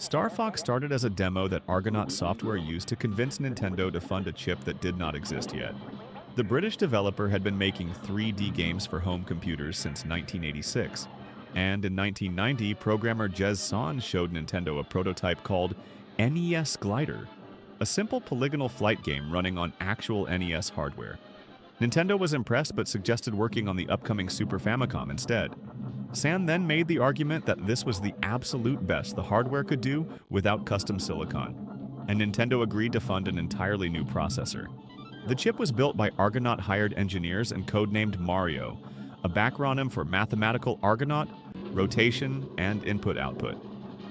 Star Fox started as a demo that Argonaut Software used to convince Nintendo to fund a chip that did not exist yet. The British developer had been making 3D games for home computers since 1986, and in 1990, programmer Jez Sans showed Nintendo a prototype called NES Glider, a simple polygonal flight game running on actual NES hardware. Nintendo was impressed but suggested working on the upcoming Super Famicom instead. San then made the argument that this was the absolute best the hardware could do without custom silicon, and Nintendo agreed to fund an entirely new processor. The chip was built by Argonaut-hired engineers and codenamed Mario, a backronym for mathematical Argonaut, rotation, and input-output.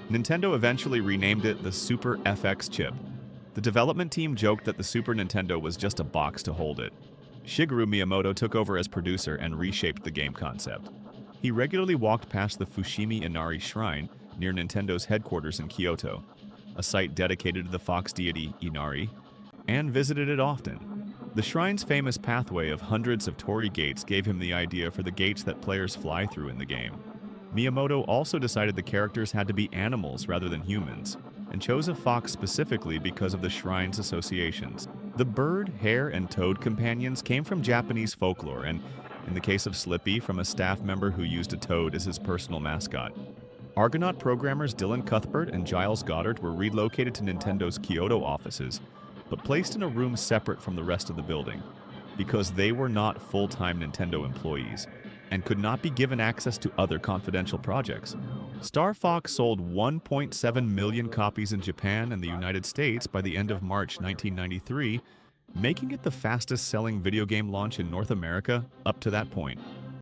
Nintendo eventually renamed it the Super FX chip. The development team joked that the Super Nintendo was just a box to hold it. Shigeru Miyamoto took over as producer and reshaped the game concept. He regularly walked past the Fushimi Inari Shrine near Nintendo's headquarters in Kyoto, a site dedicated to the fox deity Inari, and visited it often. The shrine's famous pathway of hundreds of torii gates gave him the idea for the gates that players fly through in the game. Miyamoto also decided the characters had to be animals rather than humans, and chose a fox specifically because of the shrine's associations. The bird, hare, and toad companions came from Japanese folklore, and in the case of Slippy, from a staff member who used a toad as his personal mascot. Argonaut programmers Dylan Cuthbert and Giles Goddard were relocated to Nintendo's Kyoto offices, but placed in a room separate from the rest of the building, because they were not full-time Nintendo employees, and could not be given access to other confidential projects. Star Fox sold 1.7 million copies in Japan and the United States by the end of March 1993, making it the fastest-selling video game launch in North America up to that point.